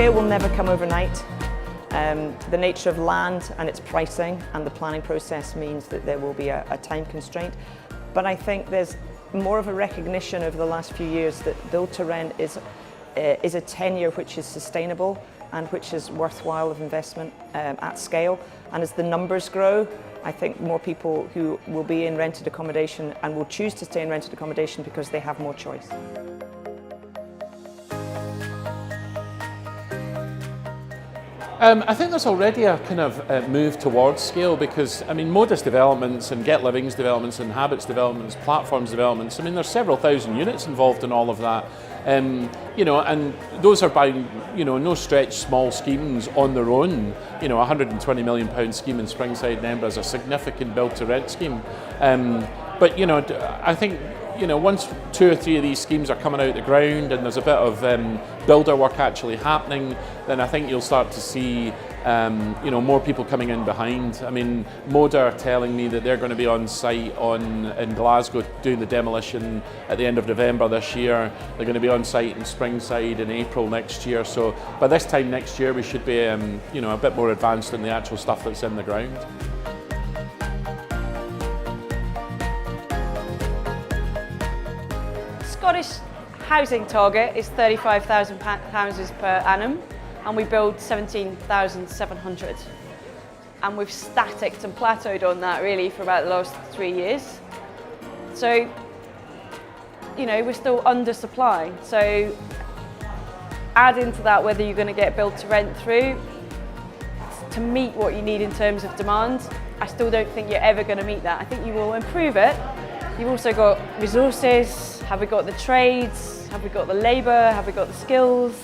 Scale will never come overnight. The nature of land and its pricing and the planning process means that there will be a time constraint. But I think there's more of a recognition over the last few years that build to rent is a tenure which is sustainable and which is worthwhile of investment at scale. And as the numbers grow, I think more people who will be in rented accommodation and will choose to stay in rented accommodation because they have more choice. I think there's already a kind of move towards scale because, I mean, Modus developments and Get Living's developments and Habits developments, Platforms developments, I mean, there's several thousand units involved in all of that. You know, and those are by, you know, no stretch small schemes on their own. You know, a £120 million scheme in Springside in Edinburgh is a significant build to rent scheme. But, you know, I think, you know, once 2 or 3 of these schemes are coming out the ground and there's a bit of builder work actually happening, then I think you'll start to see you know, more people coming in behind. I mean, Moda are telling me that they're going to be on site in Glasgow doing the demolition at the end of November this year. They're going to be on site in Springside in April next year. So by this time next year, we should be you know, a bit more advanced in the actual stuff that's in the ground. Scottish housing target is 35,000 houses per annum, and we build 17,700. And we've staticked and plateaued on that really for about the last 3 years. So, you know, we're still under supply. So add into that whether you're going to get build to rent through to meet what you need in terms of demand. I still don't think you're ever going to meet that. I think you will improve it. You've also got resources. Have we got the trades? Have we got the labour? Have we got the skills?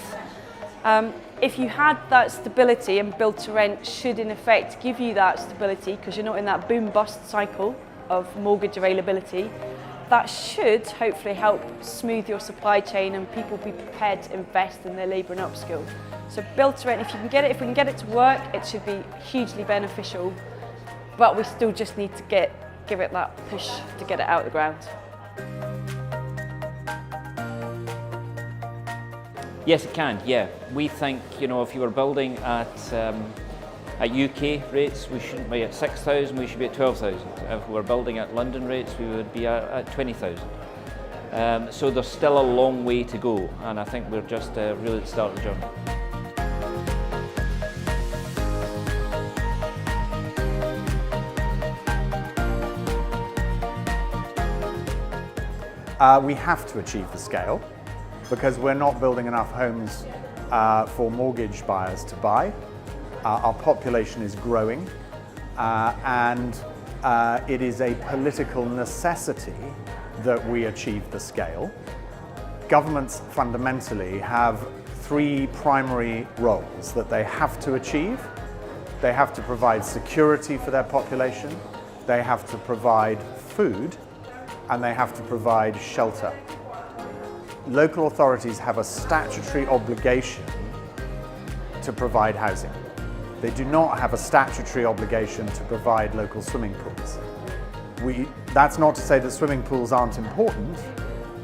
If you had that stability, and build to rent should in effect give you that stability because you're not in that boom bust cycle of mortgage availability, that should hopefully help smooth your supply chain and people be prepared to invest in their labour and upskill. So build to rent, if we can get it to work, it should be hugely beneficial, but we still just need to give it that push to get it out of the ground. Yes, it can, yeah. We think, you know, if you were building at UK rates, we shouldn't be at 6,000, we should be at 12,000. If we were building at London rates, we would be at 20,000. So there's still a long way to go, and I think we're just really at the start of the journey. We have to achieve the scale because we're not building enough homes for mortgage buyers to buy. Our population is growing and it is a political necessity that we achieve the scale. Governments fundamentally have 3 primary roles that they have to achieve. They have to provide security for their population, they have to provide food, and they have to provide shelter. Local authorities have a statutory obligation to provide housing. They do not have a statutory obligation to provide local swimming pools. That's not to say that swimming pools aren't important,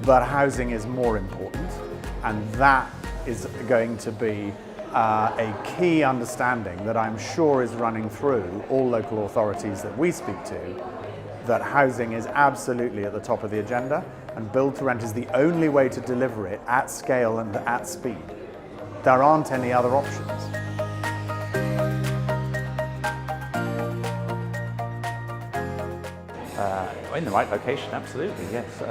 but housing is more important, and that is going to be a key understanding that I'm sure is running through all local authorities that we speak to, that housing is absolutely at the top of the agenda, and build to rent is the only way to deliver it at scale and at speed. There aren't any other options. In the right location, absolutely, yes.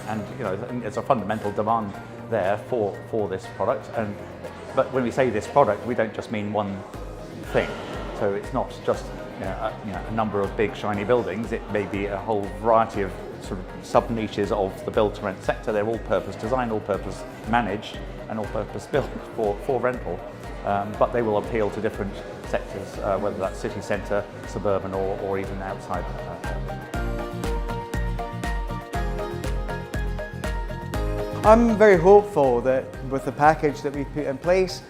And you know, there's a fundamental demand there for this product. But when we say this product, we don't just mean one thing. So it's not just a number of big shiny buildings. It may be a whole variety of sort of sub-niches of the build-to-rent sector. They're all-purpose designed, all-purpose managed, and all-purpose built for rental. But they will appeal to different sectors, whether that's city centre, suburban, or even outside. I'm very hopeful that with the package that we've put in place,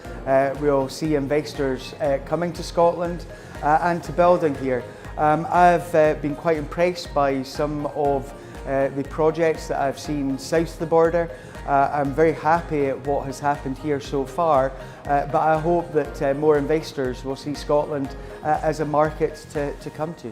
we'll see investors coming to Scotland and to building here. I've been quite impressed by some of the projects that I've seen south of the border. I'm very happy at what has happened here so far, but I hope that more investors will see Scotland as a market to come to.